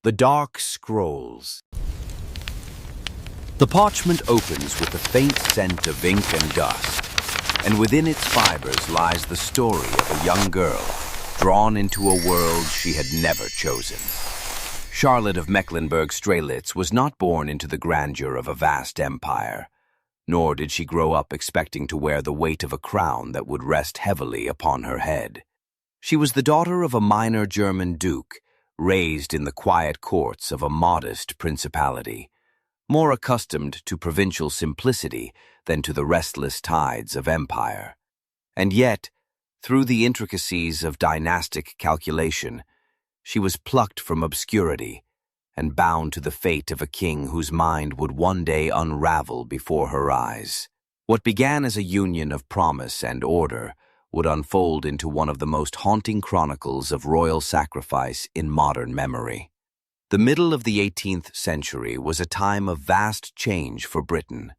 The Dark Scrolls. The parchment opens with the faint scent of ink and dust, and within its fibers lies the story of a young girl drawn into a world she had never chosen. Charlotte of Mecklenburg-Strelitz was not born into the grandeur of a vast empire, nor did she grow up expecting to wear the weight of a crown that would rest heavily upon her head. She was the daughter of a minor German duke, raised in the quiet courts of a modest principality, more accustomed to provincial simplicity than to the restless tides of empire. And yet, through the intricacies of dynastic calculation, she was plucked from obscurity and bound to the fate of a king whose mind would one day unravel before her eyes. What began as a union of promise and order would unfold into one of the most haunting chronicles of royal sacrifice in modern memory. The middle of the 18th century was a time of vast change for Britain.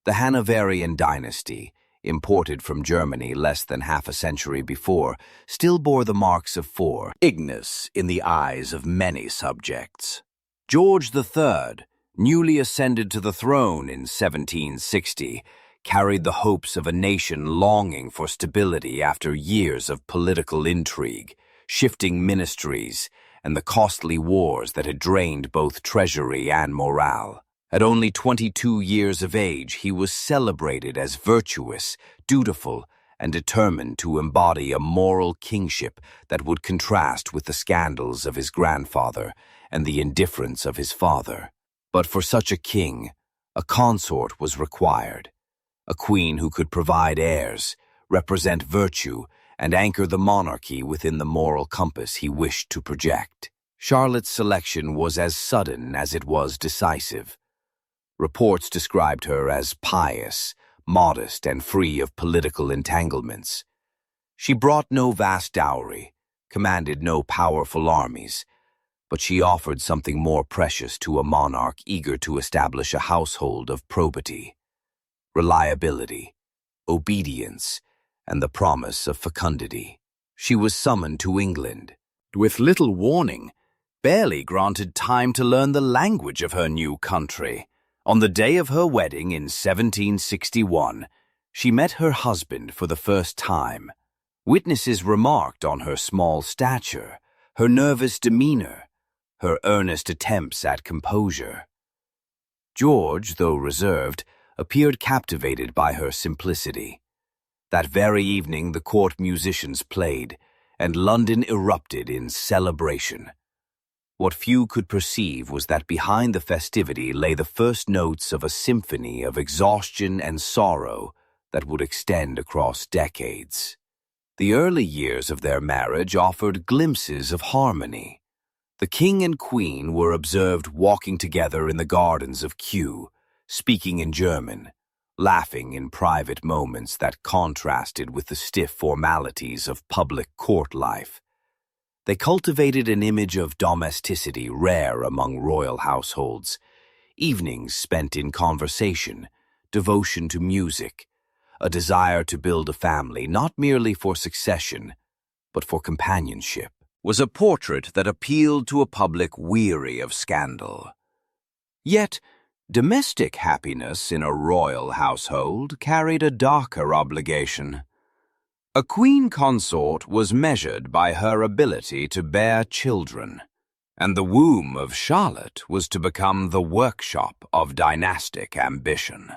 The Hanoverian dynasty, imported from Germany less than half a century before, still bore the marks of ignis in the eyes of many subjects. George III, newly ascended to the throne in 1760, carried the hopes of a nation longing for stability after years of political intrigue, shifting ministries, and the costly wars that had drained both treasury and morale. At only 22 years of age, he was celebrated as virtuous, dutiful, and determined to embody a moral kingship that would contrast with the scandals of his grandfather and the indifference of his father. But for such a king, a consort was required. A queen who could provide heirs, represent virtue, and anchor the monarchy within the moral compass he wished to project. Charlotte's selection was as sudden as it was decisive. Reports described her as pious, modest, and free of political entanglements. She brought no vast dowry, commanded no powerful armies, but she offered something more precious to a monarch eager to establish a household of probity: reliability, obedience, and the promise of fecundity. She was summoned to England, with little warning, barely granted time to learn the language of her new country. On the day of her wedding in 1761, she met her husband for the first time. Witnesses remarked on her small stature, her nervous demeanor, her earnest attempts at composure. George, though reserved, appeared captivated by her simplicity. That very evening the court musicians played, and London erupted in celebration. What few could perceive was that behind the festivity lay the first notes of a symphony of exhaustion and sorrow that would extend across decades. The early years of their marriage offered glimpses of harmony. The king and queen were observed walking together in the gardens of Kew, speaking in German, laughing in private moments that contrasted with the stiff formalities of public court life. They cultivated an image of domesticity rare among royal households, evenings spent in conversation, devotion to music, a desire to build a family not merely for succession, but for companionship. Was a portrait that appealed to a public weary of scandal. Yet, domestic happiness in a royal household carried a darker obligation. A queen consort was measured by her ability to bear children, and the womb of Charlotte was to become the workshop of dynastic ambition.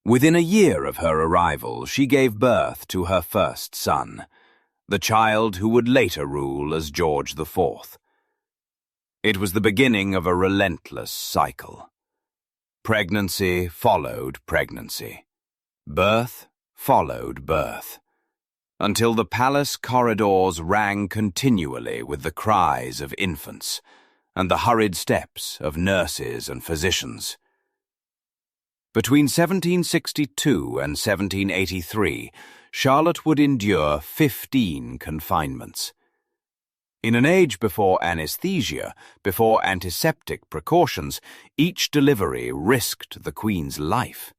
Within a year of her arrival, she gave birth to her first son, the child who would later rule as George IV. It was the beginning of a relentless cycle. Pregnancy followed pregnancy. Birth followed birth, until the palace corridors rang continually with the cries of infants and the hurried steps of nurses and physicians. Between 1762 and 1783, Charlotte would endure 15 confinements. In an age before anesthesia, before antiseptic precautions, each delivery risked the Queen's life.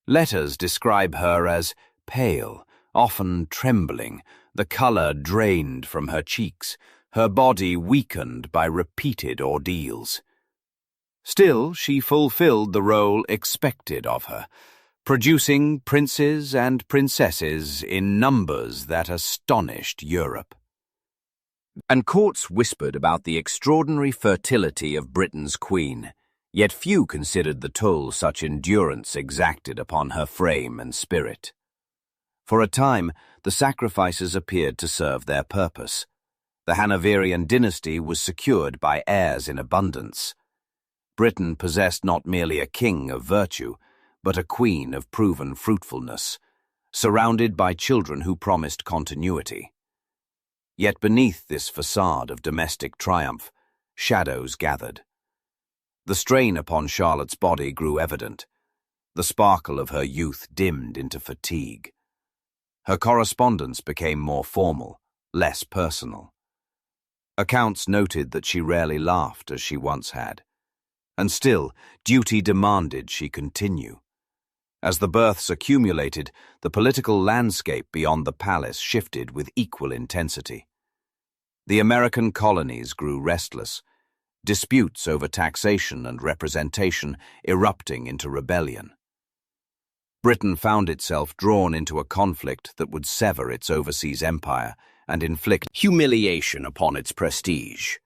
Letters describe her as pale, often trembling, the color drained from her cheeks, her body weakened by repeated ordeals. Still, she fulfilled the role expected of her, producing princes and princesses in numbers that astonished Europe. And courts whispered about the extraordinary fertility of Britain's queen, yet few considered the toll such endurance exacted upon her frame and spirit. For a time, the sacrifices appeared to serve their purpose. The Hanoverian dynasty was secured by heirs in abundance. Britain possessed not merely a king of virtue, but a queen of proven fruitfulness, surrounded by children who promised continuity. Yet beneath this facade of domestic triumph, shadows gathered. The strain upon Charlotte's body grew evident. The sparkle of her youth dimmed into fatigue. Her correspondence became more formal, less personal. Accounts noted that she rarely laughed as she once had. And still, duty demanded she continue. As the births accumulated, the political landscape beyond the palace shifted with equal intensity. The American colonies grew restless, disputes over taxation and representation erupting into rebellion. Britain found itself drawn into a conflict that would sever its overseas empire and inflict humiliation upon its prestige.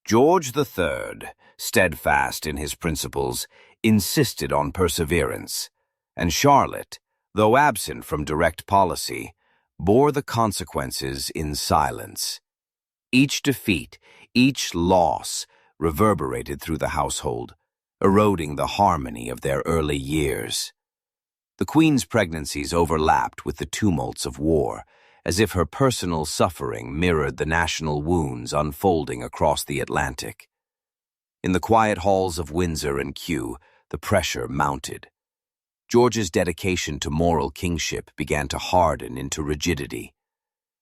George III, steadfast in his principles, insisted on perseverance, and Charlotte, though absent from direct policy, bore the consequences in silence. Each defeat, each loss, reverberated through the household, eroding the harmony of their early years. The Queen's pregnancies overlapped with the tumults of war, as if her personal suffering mirrored the national wounds unfolding across the Atlantic. In the quiet halls of Windsor and Kew, the pressure mounted. George's dedication to moral kingship began to harden into rigidity.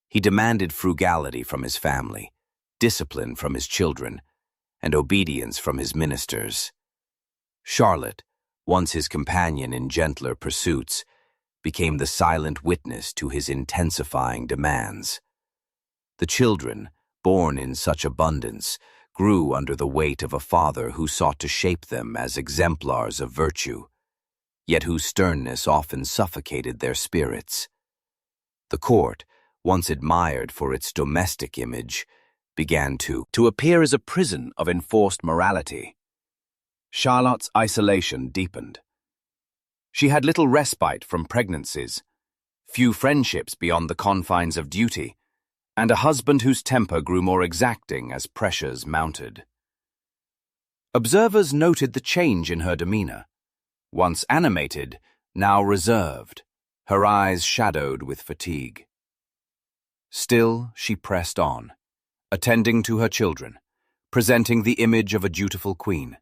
He demanded frugality from his family, discipline from his children, and obedience from his ministers. Charlotte, once his companion in gentler pursuits, became the silent witness to his intensifying demands. The children, born in such abundance, grew under the weight of a father who sought to shape them as exemplars of virtue, yet whose sternness often suffocated their spirits. The court, once admired for its domestic image, began to appear as a prison of enforced morality. Charlotte's isolation deepened. She had little respite from pregnancies, few friendships beyond the confines of duty, and a husband whose temper grew more exacting as pressures mounted. Observers noted the change in her demeanor. Once animated, now reserved, her eyes shadowed with fatigue. Still, she pressed on, attending to her children, presenting the image of a dutiful queen,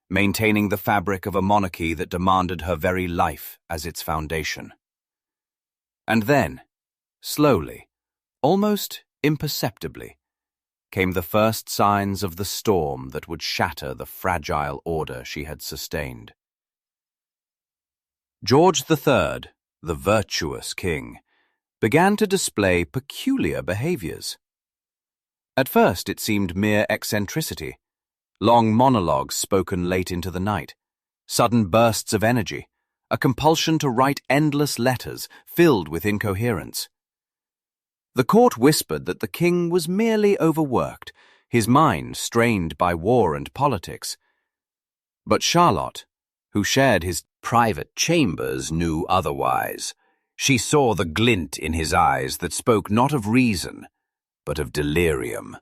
maintaining the fabric of a monarchy that demanded her very life as its foundation. And then, slowly, almost imperceptibly, came the first signs of the storm that would shatter the fragile order she had sustained. George III, the virtuous king, began to display peculiar behaviors. At first it seemed mere eccentricity, long monologues spoken late into the night, sudden bursts of energy, a compulsion to write endless letters filled with incoherence. The court whispered that the king was merely overworked, his mind strained by war and politics. But Charlotte, who shared his private chambers, knew otherwise. She saw the glint in his eyes that spoke not of reason, but of delirium.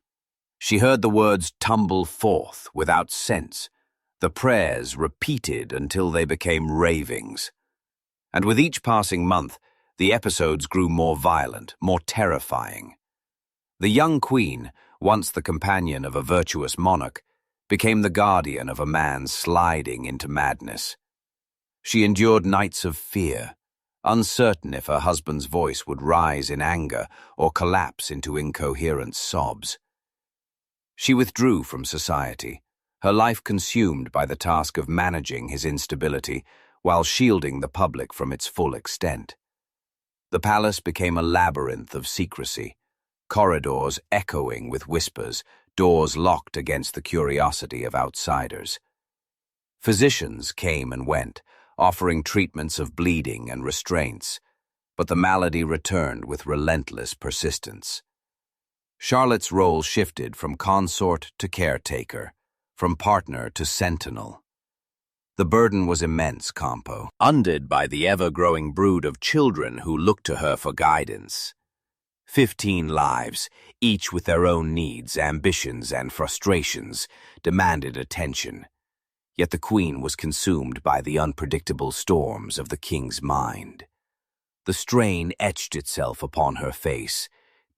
She heard the words tumble forth without sense, the prayers repeated until they became ravings. And with each passing month, the episodes grew more violent, more terrifying. The young queen, once the companion of a virtuous monarch, became the guardian of a man sliding into madness. She endured nights of fear, uncertain if her husband's voice would rise in anger or collapse into incoherent sobs. She withdrew from society, her life consumed by the task of managing his instability while shielding the public from its full extent. The palace became a labyrinth of secrecy, corridors echoing with whispers, doors locked against the curiosity of outsiders. Physicians came and went, offering treatments of bleeding and restraints, but the malady returned with relentless persistence. Charlotte's role shifted from consort to caretaker, from partner to sentinel. The burden was immense, Campo, undid by the ever-growing brood of children who looked to her for guidance. 15 lives, each with their own needs, ambitions, and frustrations, demanded attention. Yet the queen was consumed by the unpredictable storms of the king's mind. The strain etched itself upon her face,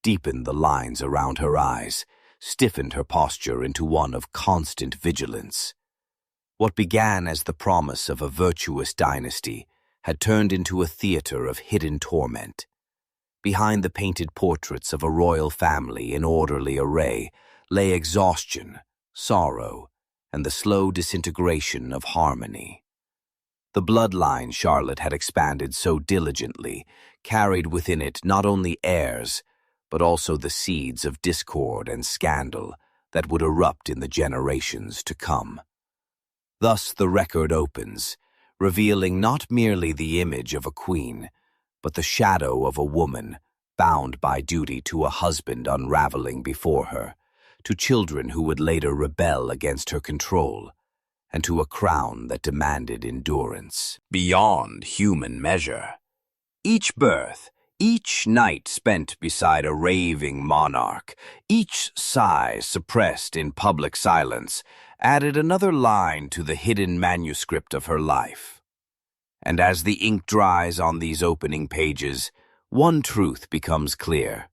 deepened the lines around her eyes, stiffened her posture into one of constant vigilance. What began as the promise of a virtuous dynasty had turned into a theater of hidden torment. Behind the painted portraits of a royal family in orderly array lay exhaustion, sorrow, and the slow disintegration of harmony. The bloodline Charlotte had expanded so diligently carried within it not only heirs, but also the seeds of discord and scandal that would erupt in the generations to come. Thus the record opens, revealing not merely the image of a queen, but the shadow of a woman bound by duty to a husband unraveling before her, to children who would later rebel against her control, and to a crown that demanded endurance beyond human measure. Each birth, each night spent beside a raving monarch, each sigh suppressed in public silence, added another line to the hidden manuscript of her life. And as the ink dries on these opening pages, one truth becomes clear.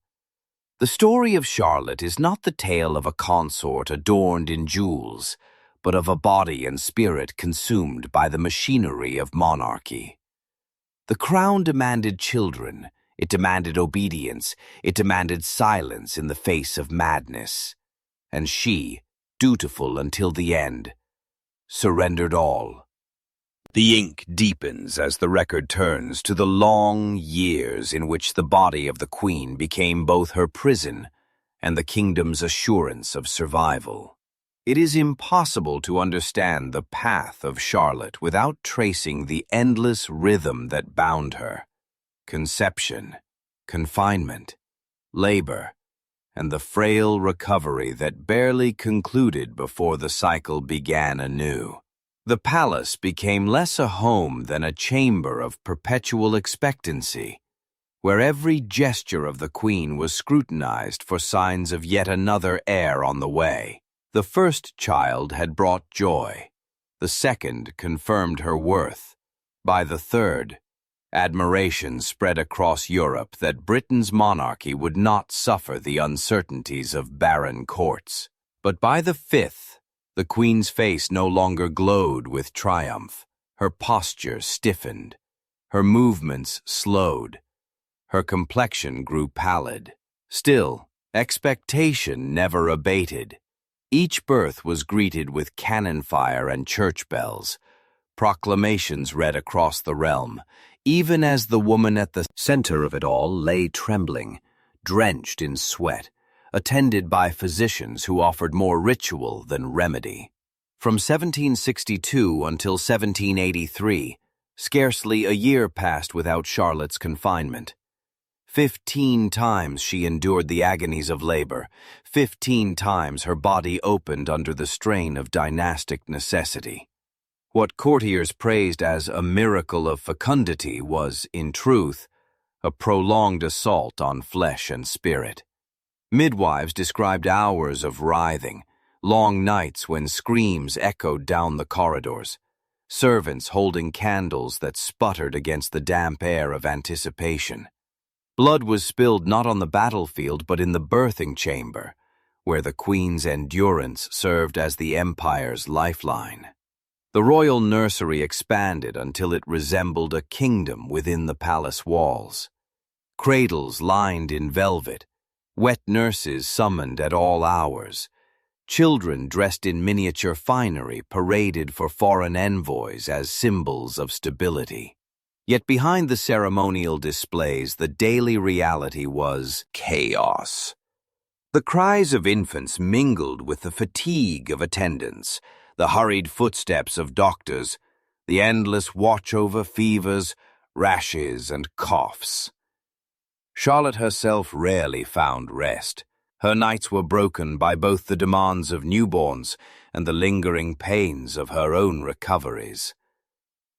The story of Charlotte is not the tale of a consort adorned in jewels, but of a body and spirit consumed by the machinery of monarchy. The crown demanded children, it demanded obedience, it demanded silence in the face of madness. And she, dutiful until the end, surrendered all. The ink deepens as the record turns to the long years in which the body of the queen became both her prison and the kingdom's assurance of survival. It is impossible to understand the path of Charlotte without tracing the endless rhythm that bound her: conception, confinement, labor, and the frail recovery that barely concluded before the cycle began anew. The palace became less a home than a chamber of perpetual expectancy, where every gesture of the queen was scrutinized for signs of yet another heir on the way. The first child had brought joy. The second confirmed her worth. By the third, admiration spread across Europe that Britain's monarchy would not suffer the uncertainties of barren courts. But by the fifth, the queen's face no longer glowed with triumph. Her posture stiffened. Her movements slowed. Her complexion grew pallid. Still, expectation never abated. Each birth was greeted with cannon fire and church bells. Proclamations read across the realm, even as the woman at the center of it all lay trembling, drenched in sweat, attended by physicians who offered more ritual than remedy. From 1762 until 1783, scarcely a year passed without Charlotte's confinement. 15 times she endured the agonies of labor. 15 times her body opened under the strain of dynastic necessity. What courtiers praised as a miracle of fecundity was, in truth, a prolonged assault on flesh and spirit. Midwives described hours of writhing, long nights when screams echoed down the corridors, servants holding candles that sputtered against the damp air of anticipation. Blood was spilled not on the battlefield but in the birthing chamber, where the queen's endurance served as the empire's lifeline. The royal nursery expanded until it resembled a kingdom within the palace walls. Cradles lined in velvet, wet nurses summoned at all hours, children dressed in miniature finery paraded for foreign envoys as symbols of stability. Yet behind the ceremonial displays, the daily reality was chaos. The cries of infants mingled with the fatigue of attendants, the hurried footsteps of doctors, the endless watch over fevers, rashes, and coughs. Charlotte herself rarely found rest. Her nights were broken by both the demands of newborns and the lingering pains of her own recoveries.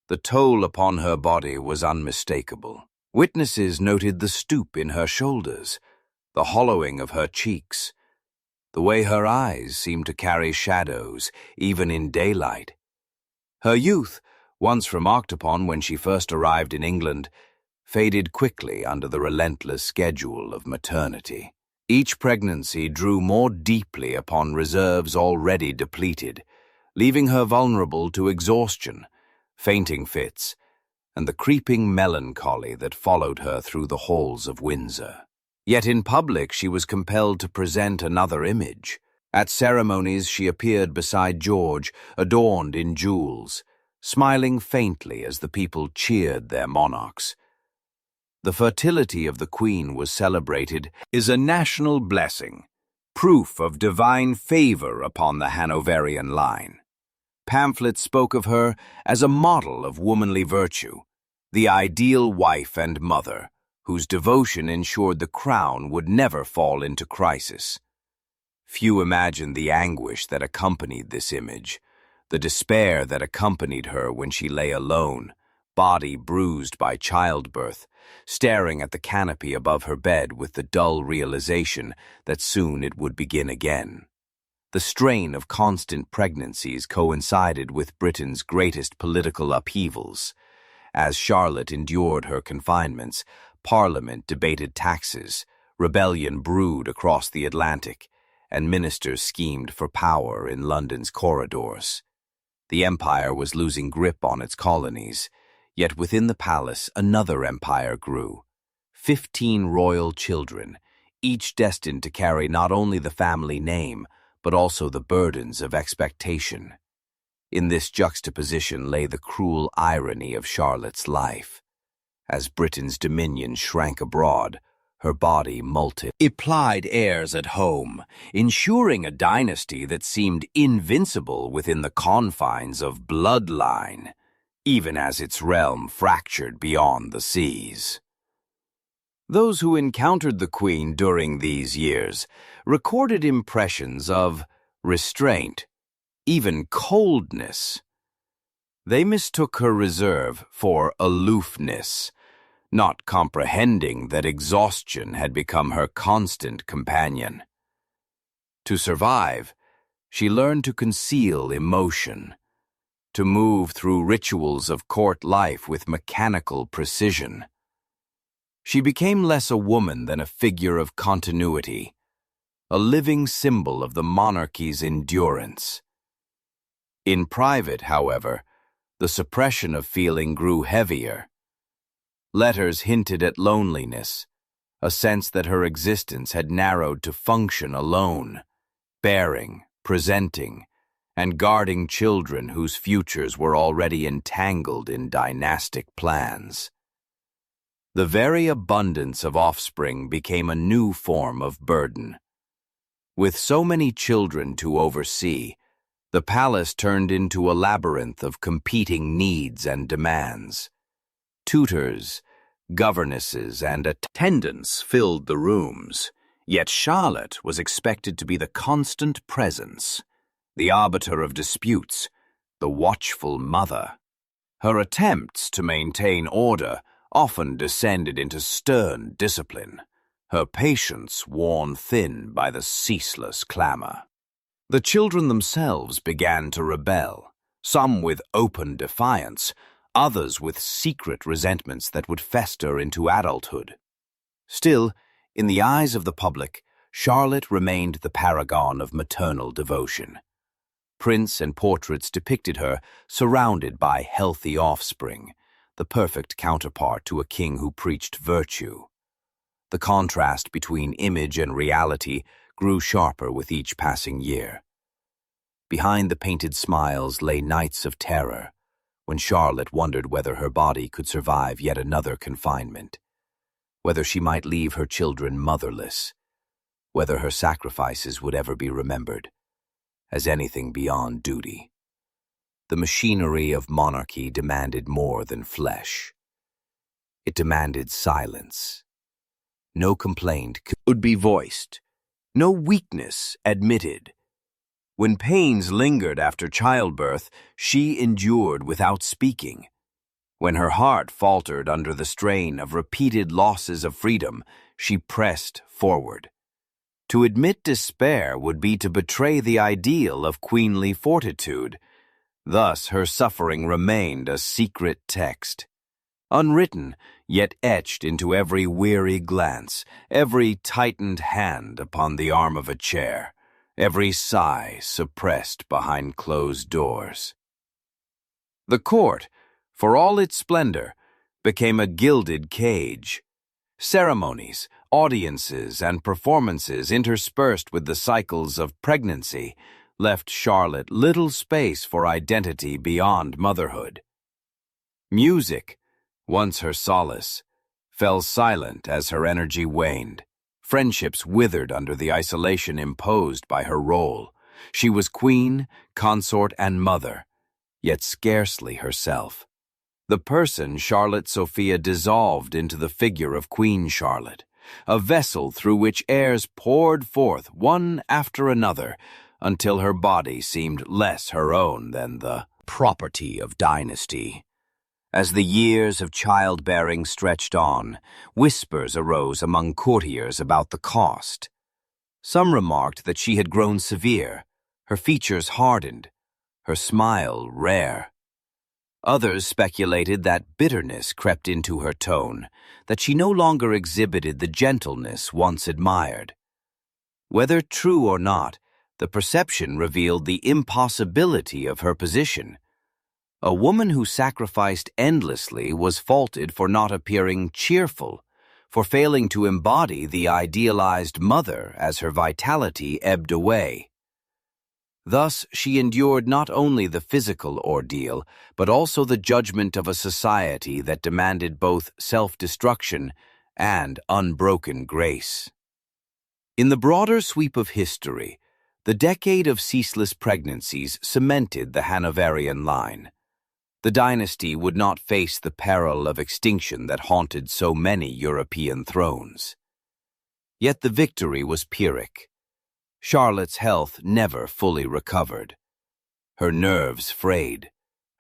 The toll upon her body was unmistakable. Witnesses noted the stoop in her shoulders, the hollowing of her cheeks, the way her eyes seemed to carry shadows even in daylight. Her youth, once remarked upon when she first arrived in England, faded quickly under the relentless schedule of maternity. Each pregnancy drew more deeply upon reserves already depleted, leaving her vulnerable to exhaustion, fainting fits, and the creeping melancholy that followed her through the halls of Windsor. Yet in public she was compelled to present another image. At ceremonies she appeared beside George, adorned in jewels, smiling faintly as the people cheered their monarchs. The fertility of the Queen was celebrated as a national blessing, proof of divine favor upon the Hanoverian line. Pamphlets spoke of her as a model of womanly virtue, the ideal wife and mother, whose devotion ensured the crown would never fall into crisis. Few imagined the anguish that accompanied this image, the despair that accompanied her when she lay alone, body bruised by childbirth, staring at the canopy above her bed with the dull realization that soon it would begin again. The strain of constant pregnancies coincided with Britain's greatest political upheavals. As Charlotte endured her confinements, Parliament debated taxes, rebellion brewed across the Atlantic, and ministers schemed for power in London's corridors. The empire was losing grip on its colonies, yet within the palace another empire grew. 15 royal children, each destined to carry not only the family name, but also the burdens of expectation. In this juxtaposition lay the cruel irony of Charlotte's life. As Britain's dominion shrank abroad, her body multiplied heirs at home, ensuring a dynasty that seemed invincible within the confines of bloodline, even as its realm fractured beyond the seas. Those who encountered the Queen during these years recorded impressions of restraint, even coldness. They mistook her reserve for aloofness, not comprehending that exhaustion had become her constant companion. To survive, she learned to conceal emotion, to move through rituals of court life with mechanical precision. She became less a woman than a figure of continuity, a living symbol of the monarchy's endurance. In private, however, the suppression of feeling grew heavier. Letters hinted at loneliness, a sense that her existence had narrowed to function alone, bearing, presenting, and guarding children whose futures were already entangled in dynastic plans. The very abundance of offspring became a new form of burden. With so many children to oversee, the palace turned into a labyrinth of competing needs and demands. Tutors, governesses, and attendants filled the rooms, yet Charlotte was expected to be the constant presence, the arbiter of disputes, the watchful mother. Her attempts to maintain order often descended into stern discipline, her patience worn thin by the ceaseless clamor. The children themselves began to rebel, some with open defiance, others with secret resentments that would fester into adulthood. Still, in the eyes of the public, Charlotte remained the paragon of maternal devotion. Prints and portraits depicted her surrounded by healthy offspring, the perfect counterpart to a king who preached virtue. The contrast between image and reality grew sharper with each passing year. Behind the painted smiles lay nights of terror, when Charlotte wondered whether her body could survive yet another confinement, whether she might leave her children motherless, whether her sacrifices would ever be remembered as anything beyond duty. The machinery of monarchy demanded more than flesh. It demanded silence. No complaint could be voiced, no weakness admitted. When pains lingered after childbirth, she endured without speaking. When her heart faltered under the strain of repeated losses of freedom, she pressed forward. To admit despair would be to betray the ideal of queenly fortitude. Thus her suffering remained a secret text, unwritten, yet etched into every weary glance, every tightened hand upon the arm of a chair, every sigh suppressed behind closed doors. The court, for all its splendor, became a gilded cage. Ceremonies, audiences, and performances interspersed with the cycles of pregnancy left Charlotte little space for identity beyond motherhood. Music, once her solace, fell silent as her energy waned. Friendships withered under the isolation imposed by her role. She was queen, consort, and mother, yet scarcely herself. The person Charlotte Sophia dissolved into the figure of Queen Charlotte, a vessel through which airs poured forth one after another until her body seemed less her own than the property of dynasty. As the years of childbearing stretched on, whispers arose among courtiers about the cost. Some remarked that she had grown severe, her features hardened, her smile rare. Others speculated that bitterness crept into her tone, that she no longer exhibited the gentleness once admired. Whether true or not, the perception revealed the impossibility of her position. A woman who sacrificed endlessly was faulted for not appearing cheerful, for failing to embody the idealized mother as her vitality ebbed away. Thus, she endured not only the physical ordeal, but also the judgment of a society that demanded both self-destruction and unbroken grace. In the broader sweep of history, the decade of ceaseless pregnancies cemented the Hanoverian line. The dynasty would not face the peril of extinction that haunted so many European thrones. Yet the victory was Pyrrhic. Charlotte's health never fully recovered. Her nerves frayed,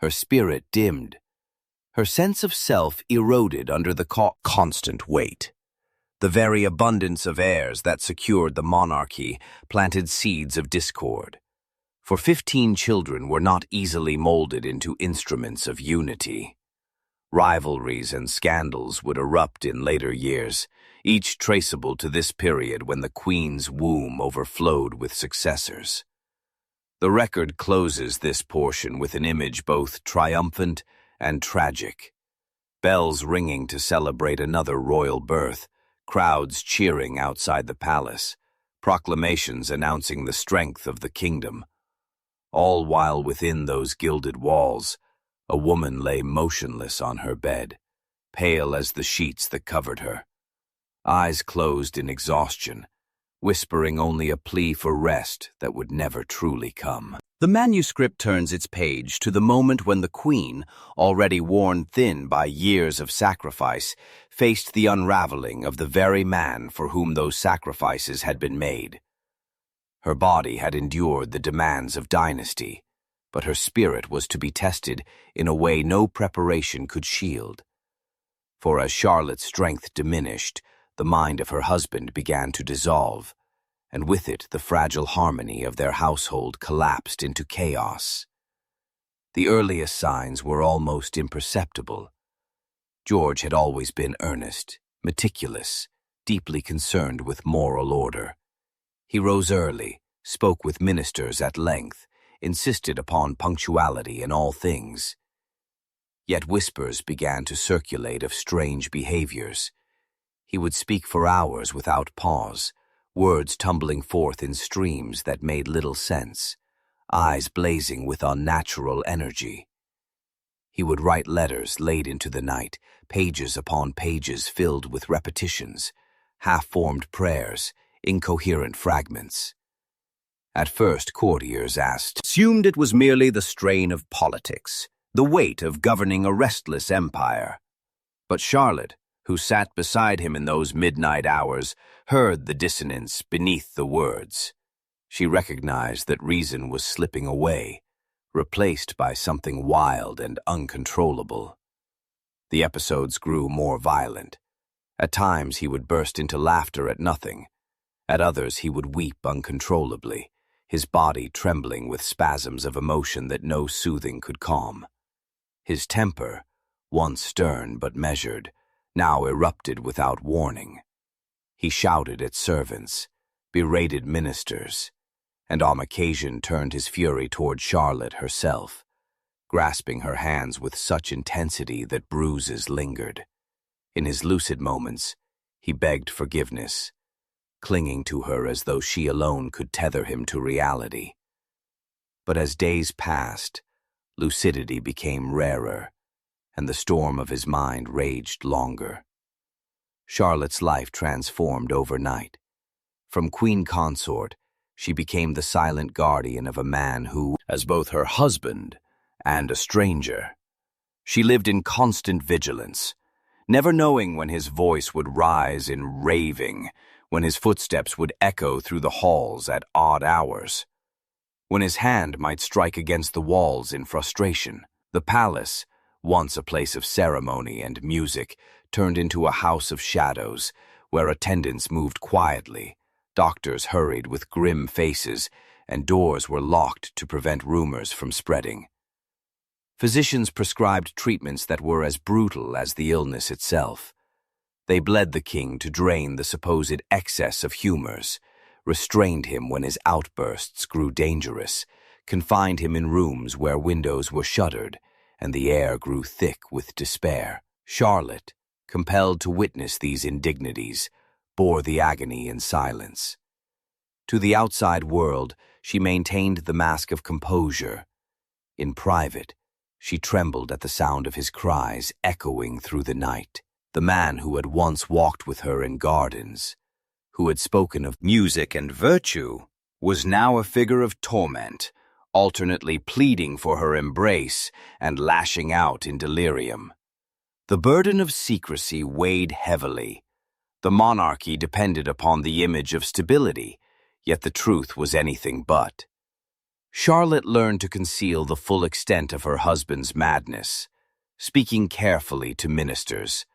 her spirit dimmed, her sense of self eroded under the constant weight. The very abundance of heirs that secured the monarchy planted seeds of discord. For 15 children were not easily molded into instruments of unity. Rivalries and scandals would erupt in later years, each traceable to this period when the queen's womb overflowed with successors. The record closes this portion with an image both triumphant and tragic. Bells ringing to celebrate another royal birth, crowds cheering outside the palace, proclamations announcing the strength of the kingdom. All while within those gilded walls, a woman lay motionless on her bed, pale as the sheets that covered her, eyes closed in exhaustion, whispering only a plea for rest that would never truly come. The manuscript turns its page to the moment when the queen, already worn thin by years of sacrifice, faced the unraveling of the very man for whom those sacrifices had been made. Her body had endured the demands of dynasty, but her spirit was to be tested in a way no preparation could shield. For as Charlotte's strength diminished, the mind of her husband began to dissolve, and with it the fragile harmony of their household collapsed into chaos. The earliest signs were almost imperceptible. George had always been earnest, meticulous, deeply concerned with moral order. He rose early, spoke with ministers at length, insisted upon punctuality in all things. Yet whispers began to circulate of strange behaviors. He would speak for hours without pause, words tumbling forth in streams that made little sense, eyes blazing with unnatural energy. He would write letters late into the night, pages upon pages filled with repetitions, half-formed prayers, incoherent fragments. At first, courtiers assumed it was merely the strain of politics, the weight of governing a restless empire. But Charlotte, who sat beside him in those midnight hours, heard the dissonance beneath the words. She recognized that reason was slipping away, replaced by something wild and uncontrollable. The episodes grew more violent. At times he would burst into laughter at nothing. At others he would weep uncontrollably, his body trembling with spasms of emotion that no soothing could calm. His temper, once stern but measured, now erupted without warning. He shouted at servants, berated ministers, and on occasion turned his fury toward Charlotte herself, grasping her hands with such intensity that bruises lingered. In his lucid moments, he begged forgiveness, clinging to her as though she alone could tether him to reality. But as days passed, lucidity became rarer, and the storm of his mind raged longer. Charlotte's life transformed overnight. From queen consort, she became the silent guardian of a man who, as both her husband and a stranger, she lived in constant vigilance, never knowing when his voice would rise in raving, when his footsteps would echo through the halls at odd hours, when his hand might strike against the walls in frustration. The palace, once a place of ceremony and music, turned into a house of shadows, where attendants moved quietly, doctors hurried with grim faces, and doors were locked to prevent rumors from spreading. Physicians prescribed treatments that were as brutal as the illness itself. They bled the king to drain the supposed excess of humors, restrained him when his outbursts grew dangerous, confined him in rooms where windows were shuttered and the air grew thick with despair. Charlotte, compelled to witness these indignities, bore the agony in silence. To the outside world, she maintained the mask of composure. In private, she trembled at the sound of his cries echoing through the night. The man who had once walked with her in gardens, who had spoken of music and virtue, was now a figure of torment, alternately pleading for her embrace and lashing out in delirium. The burden of secrecy weighed heavily. The monarchy depended upon the image of stability, yet the truth was anything but. Charlotte learned to conceal the full extent of her husband's madness, speaking carefully to ministers,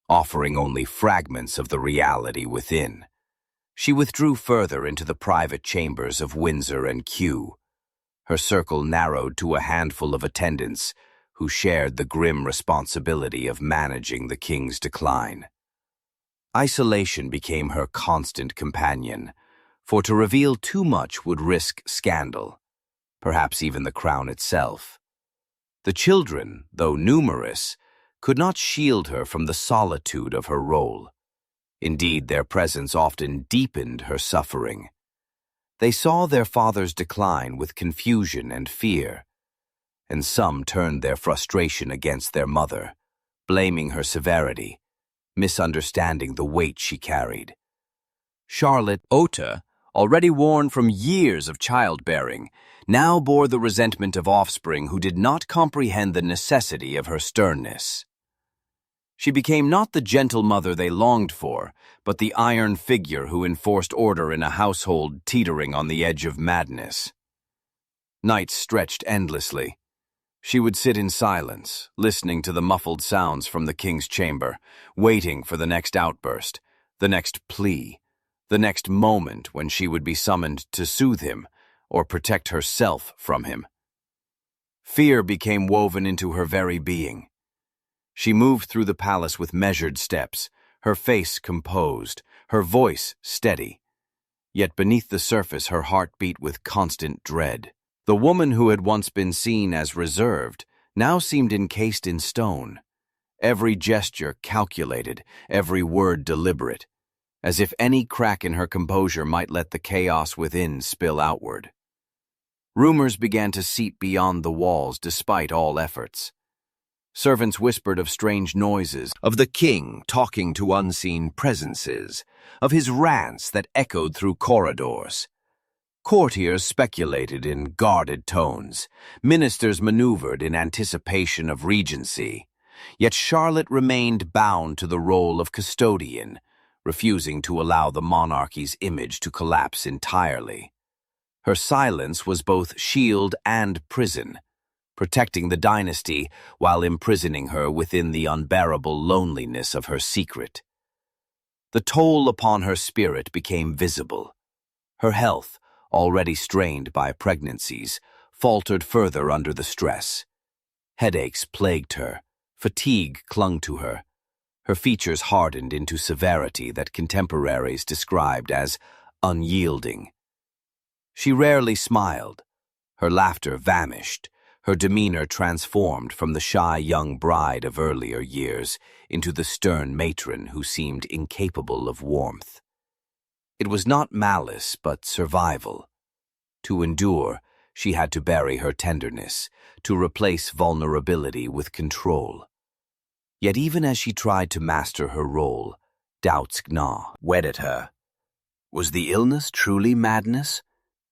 offering only fragments of the reality within. She withdrew further into the private chambers of Windsor and Kew. Her circle narrowed to a handful of attendants who shared the grim responsibility of managing the king's decline. Isolation became her constant companion, for to reveal too much would risk scandal, perhaps even the crown itself. The children, though numerous, could not shield her from the solitude of her role. Indeed, their presence often deepened her suffering. They saw their father's decline with confusion and fear, and some turned their frustration against their mother, blaming her severity, misunderstanding the weight she carried. Charlotte, Ota, already worn from years of childbearing, now bore the resentment of offspring who did not comprehend the necessity of her sternness. She became not the gentle mother they longed for, but the iron figure who enforced order in a household teetering on the edge of madness. Nights stretched endlessly. She would sit in silence, listening to the muffled sounds from the king's chamber, waiting for the next outburst, the next plea, the next moment when she would be summoned to soothe him or protect herself from him. Fear became woven into her very being. She moved through the palace with measured steps, her face composed, her voice steady. Yet beneath the surface her heart beat with constant dread. The woman who had once been seen as reserved now seemed encased in stone, every gesture calculated, every word deliberate, as if any crack in her composure might let the chaos within spill outward. Rumors began to seep beyond the walls despite all efforts. Servants whispered of strange noises, of the king talking to unseen presences, of his rants that echoed through corridors. Courtiers speculated in guarded tones. Ministers maneuvered in anticipation of regency. Yet Charlotte remained bound to the role of custodian, refusing to allow the monarchy's image to collapse entirely. Her silence was both shield and prison, protecting the dynasty while imprisoning her within the unbearable loneliness of her secret. The toll upon her spirit became visible. Her health, already strained by pregnancies, faltered further under the stress. Headaches plagued her, fatigue clung to her. Her features hardened into severity that contemporaries described as unyielding. She rarely smiled. Her laughter vanished, her demeanor transformed from the shy young bride of earlier years into the stern matron who seemed incapable of warmth. It was not malice, but survival. To endure, she had to bury her tenderness, to replace vulnerability with control. Yet even as she tried to master her role, doubts gnawed at her. Was the illness truly madness,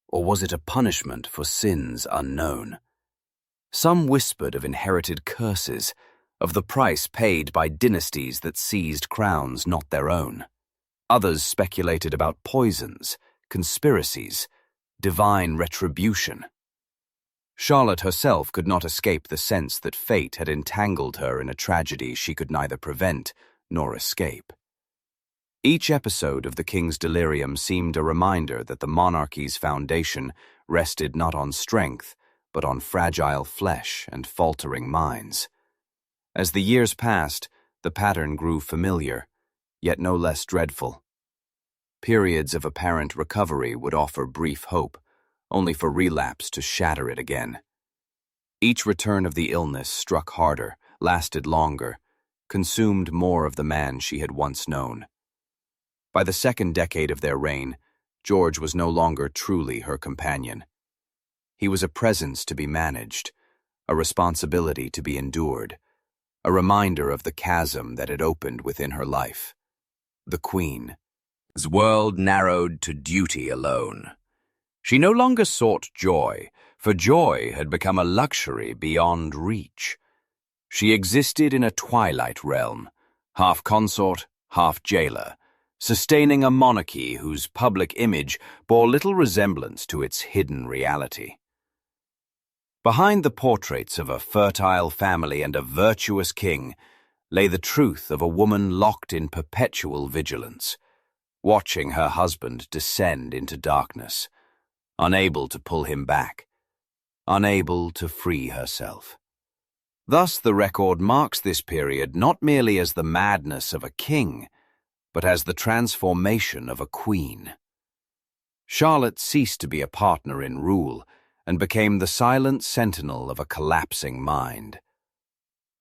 or was it a punishment for sins unknown? Some whispered of inherited curses, of the price paid by dynasties that seized crowns not their own. Others speculated about poisons, conspiracies, divine retribution. Charlotte herself could not escape the sense that fate had entangled her in a tragedy she could neither prevent nor escape. Each episode of the king's delirium seemed a reminder that the monarchy's foundation rested not on strength, but on fragile flesh and faltering minds. As the years passed, the pattern grew familiar, yet no less dreadful. Periods of apparent recovery would offer brief hope, only for relapse to shatter it again. Each return of the illness struck harder, lasted longer, consumed more of the man she had once known. By the second decade of their reign, George was no longer truly her companion. He was a presence to be managed, a responsibility to be endured, a reminder of the chasm that had opened within her life. The Queen's world narrowed to duty alone. She no longer sought joy, for joy had become a luxury beyond reach. She existed in a twilight realm, half consort, half jailer, sustaining a monarchy whose public image bore little resemblance to its hidden reality. Behind the portraits of a fertile family and a virtuous king lay the truth of a woman locked in perpetual vigilance, watching her husband descend into darkness, unable to pull him back, unable to free herself. Thus the record marks this period not merely as the madness of a king, but as the transformation of a queen. Charlotte ceased to be a partner in rule and became the silent sentinel of a collapsing mind.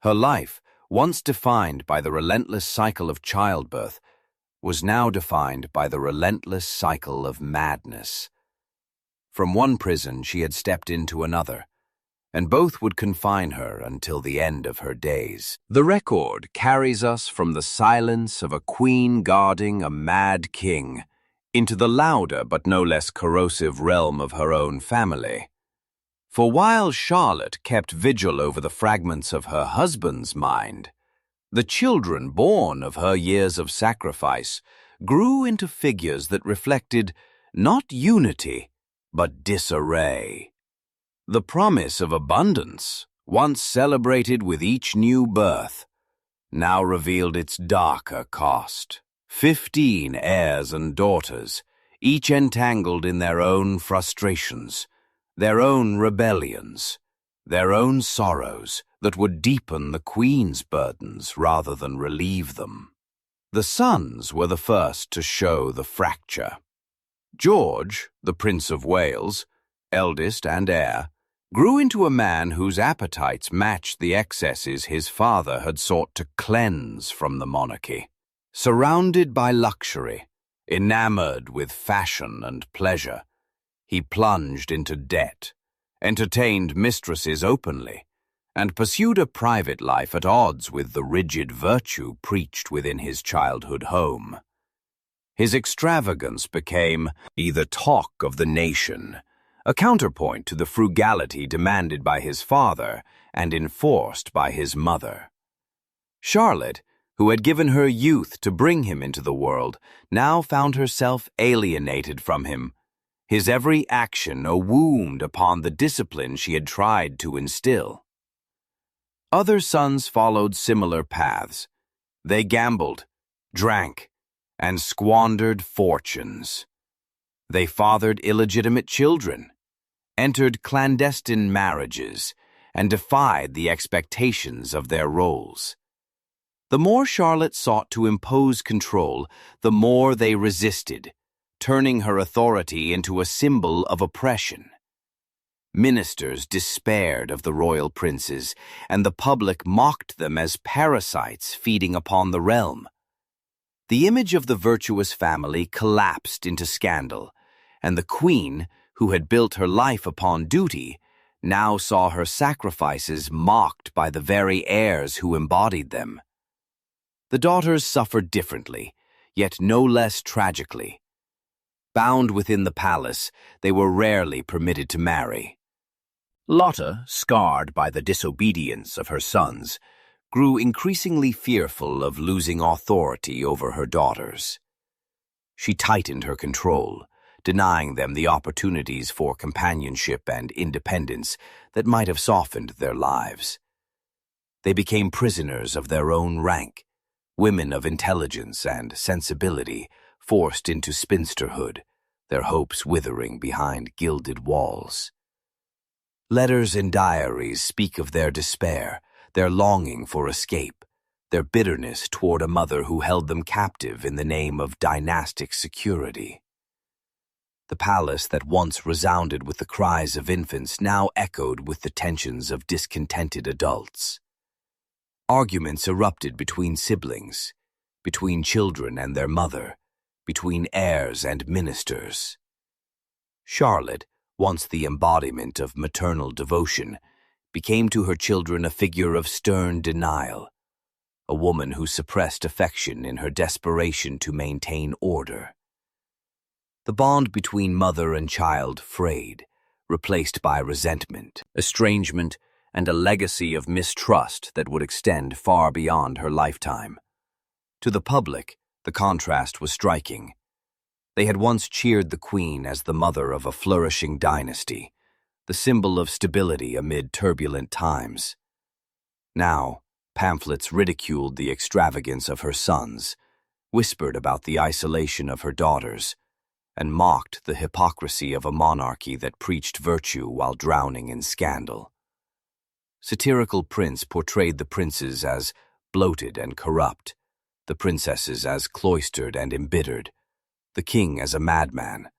Her life, once defined by the relentless cycle of childbirth, was now defined by the relentless cycle of madness. From one prison she had stepped into another, and both would confine her until the end of her days. The record carries us from the silence of a queen guarding a mad king into the louder but no less corrosive realm of her own family. For while Charlotte kept vigil over the fragments of her husband's mind, the children born of her years of sacrifice grew into figures that reflected not unity, but disarray. The promise of abundance, once celebrated with each new birth, now revealed its darker cost. 15 heirs and daughters, each entangled in their own frustrations, their own rebellions, their own sorrows that would deepen the Queen's burdens rather than relieve them. The sons were the first to show the fracture. George, the Prince of Wales, eldest and heir, grew into a man whose appetites matched the excesses his father had sought to cleanse from the monarchy. Surrounded by luxury, enamored with fashion and pleasure, he plunged into debt, entertained mistresses openly, and pursued a private life at odds with the rigid virtue preached within his childhood home. His extravagance became the talk of the nation, a counterpoint to the frugality demanded by his father and enforced by his mother. Charlotte, who had given her youth to bring him into the world, now found herself alienated from him, his every action a wound upon the discipline she had tried to instill. Other sons followed similar paths. They gambled, drank, and squandered fortunes. They fathered illegitimate children, entered clandestine marriages, and defied the expectations of their roles. The more Charlotte sought to impose control, the more they resisted, turning her authority into a symbol of oppression. Ministers despaired of the royal princes, and the public mocked them as parasites feeding upon the realm. The image of the virtuous family collapsed into scandal, and the queen, who had built her life upon duty, now saw her sacrifices mocked by the very heirs who embodied them. The daughters suffered differently, yet no less tragically. Bound within the palace, they were rarely permitted to marry. Lotta, scarred by the disobedience of her sons, grew increasingly fearful of losing authority over her daughters. She tightened her control, denying them the opportunities for companionship and independence that might have softened their lives. They became prisoners of their own rank, women of intelligence and sensibility forced into spinsterhood, their hopes withering behind gilded walls. Letters and diaries speak of their despair, their longing for escape, their bitterness toward a mother who held them captive in the name of dynastic security. The palace that once resounded with the cries of infants now echoed with the tensions of discontented adults. Arguments erupted between siblings, between children and their mother, between heirs and ministers. Charlotte, once the embodiment of maternal devotion, became to her children a figure of stern denial, a woman who suppressed affection in her desperation to maintain order. The bond between mother and child frayed, replaced by resentment, estrangement, and a legacy of mistrust that would extend far beyond her lifetime. To the public, the contrast was striking. They had once cheered the queen as the mother of a flourishing dynasty, the symbol of stability amid turbulent times. Now, pamphlets ridiculed the extravagance of her sons, whispered about the isolation of her daughters, and mocked the hypocrisy of a monarchy that preached virtue while drowning in scandal. Satirical prints portrayed the princes as bloated and corrupt, the princesses as cloistered and embittered, the king as a madman,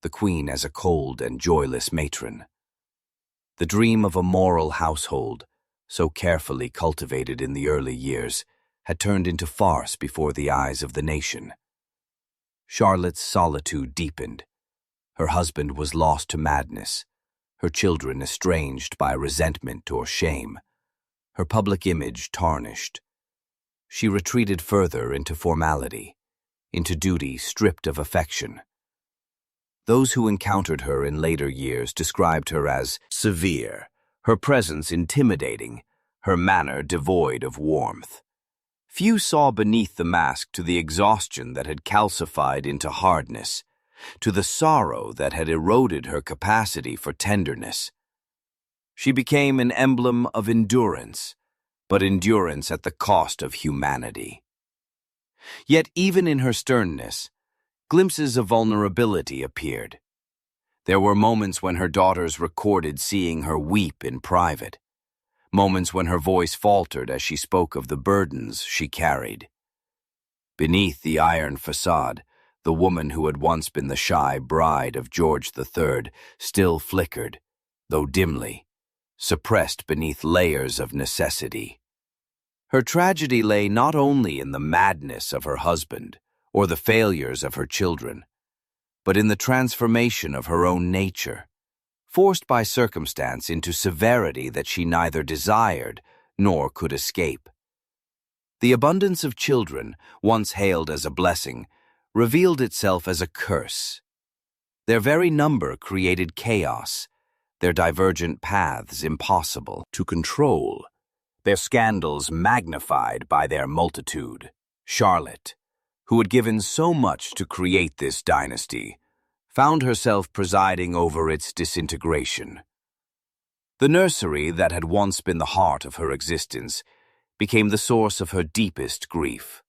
the queen as a cold and joyless matron. The dream of a moral household, so carefully cultivated in the early years, had turned into farce before the eyes of the nation. Charlotte's solitude deepened. Her husband was lost to madness, her children estranged by resentment or shame, her public image tarnished. She retreated further into formality, into duty stripped of affection. Those who encountered her in later years described her as severe, her presence intimidating, her manner devoid of warmth. Few saw beneath the mask to the exhaustion that had calcified into hardness, to the sorrow that had eroded her capacity for tenderness. She became an emblem of endurance, but endurance at the cost of humanity. Yet even in her sternness, glimpses of vulnerability appeared. There were moments when her daughters recorded seeing her weep in private, moments when her voice faltered as she spoke of the burdens she carried. Beneath the iron facade, the woman who had once been the shy bride of George III still flickered, though dimly, suppressed beneath layers of necessity. Her tragedy lay not only in the madness of her husband or the failures of her children, but in the transformation of her own nature, forced by circumstance into severity that she neither desired nor could escape. The abundance of children, once hailed as a blessing, revealed itself as a curse. Their very number created chaos, their divergent paths impossible to control, their scandals magnified by their multitude. Charlotte, who had given so much to create this dynasty, found herself presiding over its disintegration. The nursery that had once been the heart of her existence became the source of her deepest grief.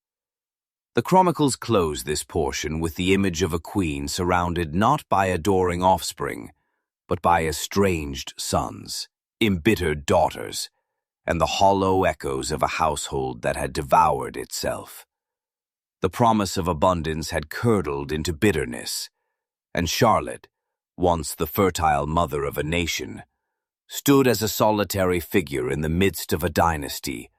The chronicles close this portion with the image of a queen surrounded not by adoring offspring, but by estranged sons, embittered daughters, and the hollow echoes of a household that had devoured itself. The promise of abundance had curdled into bitterness, and Charlotte, once the fertile mother of a nation, stood as a solitary figure in the midst of a dynasty,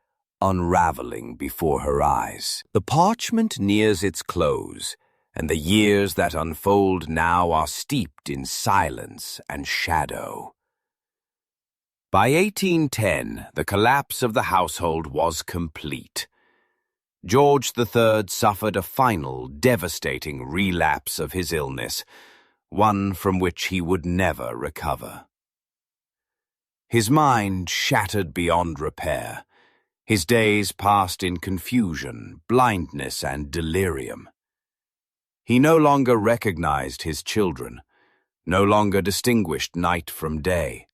unraveling before her eyes. The parchment nears its close, and the years that unfold now are steeped in silence and shadow. By 1810, the collapse of the household was complete. George III suffered a final, devastating relapse of his illness, one from which he would never recover. His mind shattered beyond repair, his days passed in confusion, blindness, and delirium. He no longer recognized his children, no longer distinguished night from day,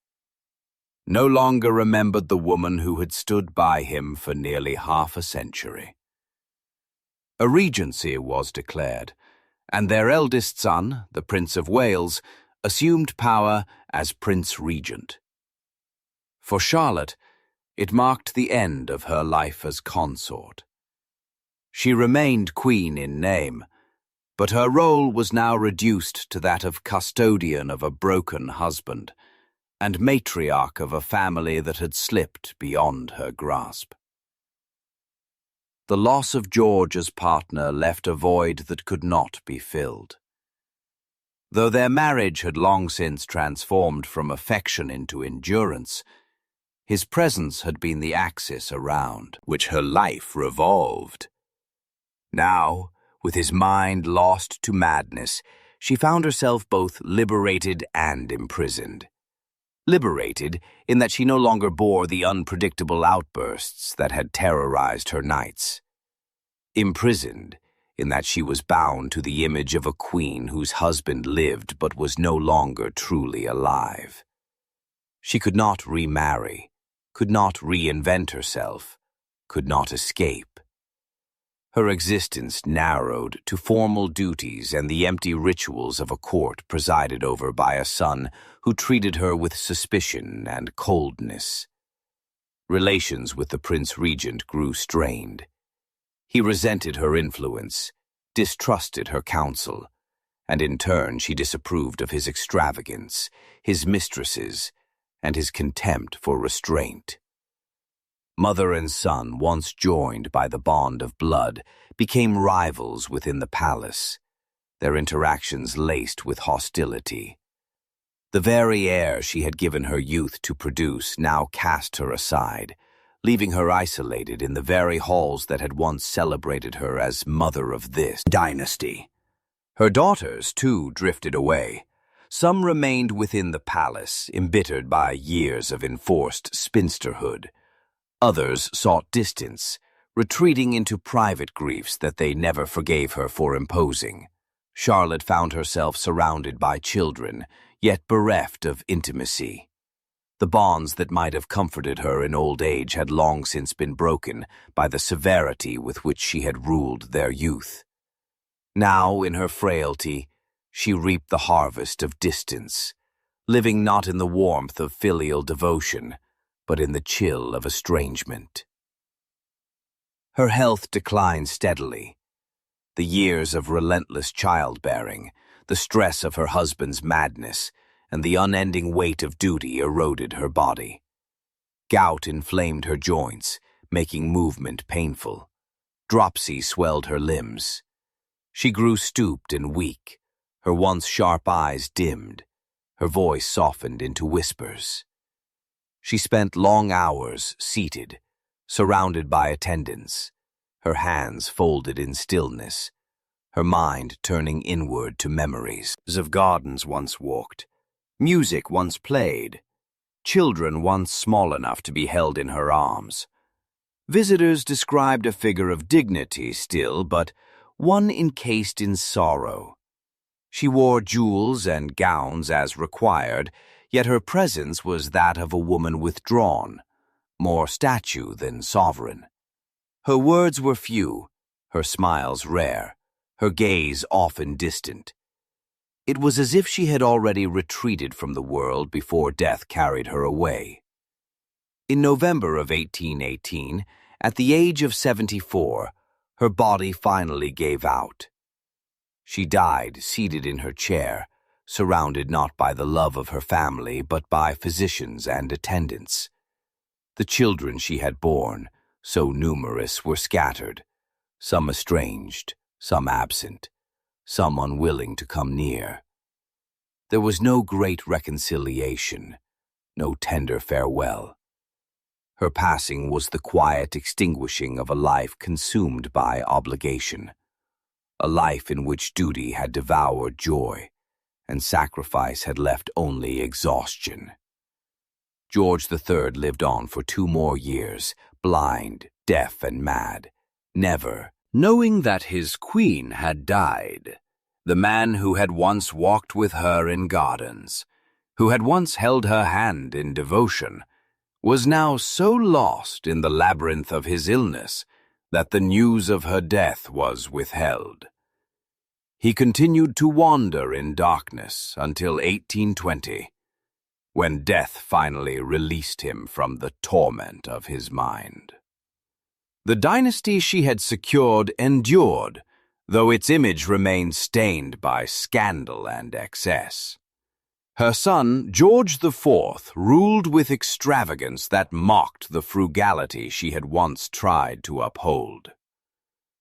no longer remembered the woman who had stood by him for nearly half a century. A regency was declared, and their eldest son, the Prince of Wales, assumed power as Prince Regent. For Charlotte, it marked the end of her life as consort. She remained queen in name, but her role was now reduced to that of custodian of a broken husband and matriarch of a family that had slipped beyond her grasp. The loss of George as partner left a void that could not be filled. Though their marriage had long since transformed from affection into endurance, his presence had been the axis around which her life revolved. Now, with his mind lost to madness, she found herself both liberated and imprisoned. Liberated in that she no longer bore the unpredictable outbursts that had terrorized her nights. Imprisoned in that she was bound to the image of a queen whose husband lived but was no longer truly alive. She could not remarry, could not reinvent herself, could not escape. Her existence narrowed to formal duties and the empty rituals of a court presided over by a son who treated her with suspicion and coldness. Relations with the Prince Regent grew strained. He resented her influence, distrusted her counsel, and in turn she disapproved of his extravagance, his mistresses, and his contempt for restraint. Mother and son, once joined by the bond of blood, became rivals within the palace, their interactions laced with hostility. The very air she had given her youth to produce now cast her aside, leaving her isolated in the very halls that had once celebrated her as mother of this dynasty. Her daughters, too, drifted away. Some remained within the palace, embittered by years of enforced spinsterhood. Others sought distance, retreating into private griefs that they never forgave her for imposing. Charlotte found herself surrounded by children, yet bereft of intimacy. The bonds that might have comforted her in old age had long since been broken by the severity with which she had ruled their youth. Now, in her frailty, she reaped the harvest of distance, living not in the warmth of filial devotion, but in the chill of estrangement. Her health declined steadily. The years of relentless childbearing, the stress of her husband's madness, and the unending weight of duty eroded her body. Gout inflamed her joints, making movement painful. Dropsy swelled her limbs. She grew stooped and weak, her once sharp eyes dimmed, her voice softened into whispers. She spent long hours seated, surrounded by attendants, her hands folded in stillness, her mind turning inward to memories of gardens once walked, music once played, children once small enough to be held in her arms. Visitors described a figure of dignity still, but one encased in sorrow. She wore jewels and gowns as required, yet her presence was that of a woman withdrawn, more statue than sovereign. Her words were few, her smiles rare, her gaze often distant. It was as if she had already retreated from the world before death carried her away. In November of 1818, at the age of 74, her body finally gave out. She died seated in her chair, surrounded not by the love of her family but by physicians and attendants. The children she had borne, so numerous, were scattered, some estranged, some absent, some unwilling to come near. There was no great reconciliation, no tender farewell. Her passing was the quiet extinguishing of a life consumed by obligation, a life in which duty had devoured joy, and sacrifice had left only exhaustion. George III lived on for 2 more years, blind, deaf, and mad, never, knowing that his queen had died, the man who had once walked with her in gardens, who had once held her hand in devotion, was now so lost in the labyrinth of his illness that the news of her death was withheld. He continued to wander in darkness until 1820, when death finally released him from the torment of his mind. The dynasty she had secured endured, though its image remained stained by scandal and excess. Her son, George IV, ruled with extravagance that mocked the frugality she had once tried to uphold.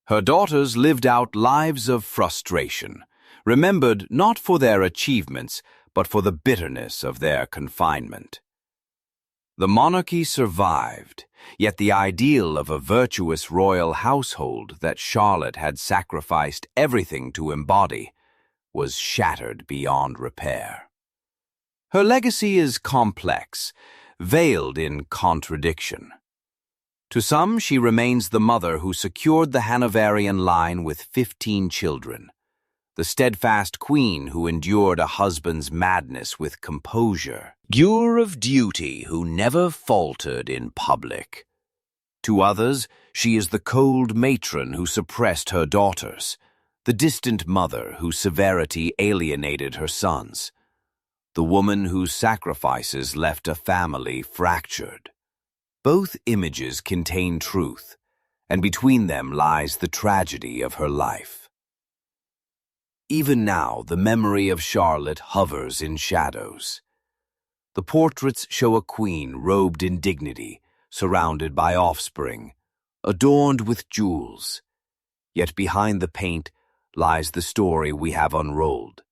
Her daughters lived out lives of frustration, remembered not for their achievements, but for the bitterness of their confinement. The monarchy survived, yet the ideal of a virtuous royal household that Charlotte had sacrificed everything to embody was shattered beyond repair. Her legacy is complex, veiled in contradiction. To some, she remains the mother who secured the Hanoverian line with 15 children, the steadfast queen who endured a husband's madness with composure, doer of duty who never faltered in public. To others, she is the cold matron who suppressed her daughters, the distant mother whose severity alienated her sons, the woman whose sacrifices left a family fractured. Both images contain truth, and between them lies the tragedy of her life. Even now, the memory of Charlotte hovers in shadows. The portraits show a queen robed in dignity, surrounded by offspring, adorned with jewels. Yet behind the paint lies the story we have unrolled,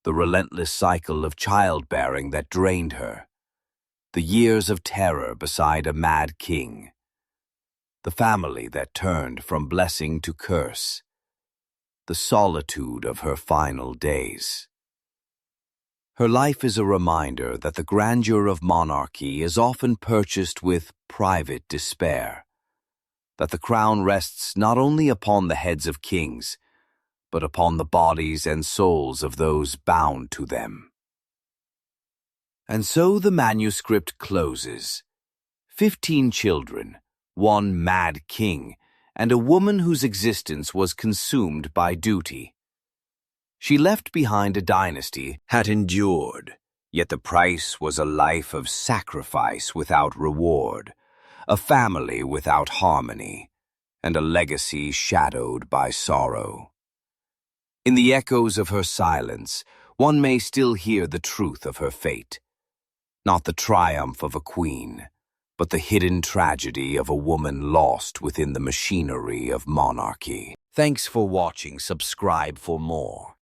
the relentless cycle of childbearing that drained her, the years of terror beside a mad king, the family that turned from blessing to curse, the solitude of her final days. Her life is a reminder that the grandeur of monarchy is often purchased with private despair, that the crown rests not only upon the heads of kings, but upon the bodies and souls of those bound to them. And so the manuscript closes. 15 children, one mad king, and a woman whose existence was consumed by duty. She left behind a dynasty had endured, yet the price was a life of sacrifice without reward, a family without harmony, and a legacy shadowed by sorrow. In the echoes of her silence, one may still hear the truth of her fate. Not the triumph of a queen, but the hidden tragedy of a woman lost within the machinery of monarchy. Thanks for watching. Subscribe for more.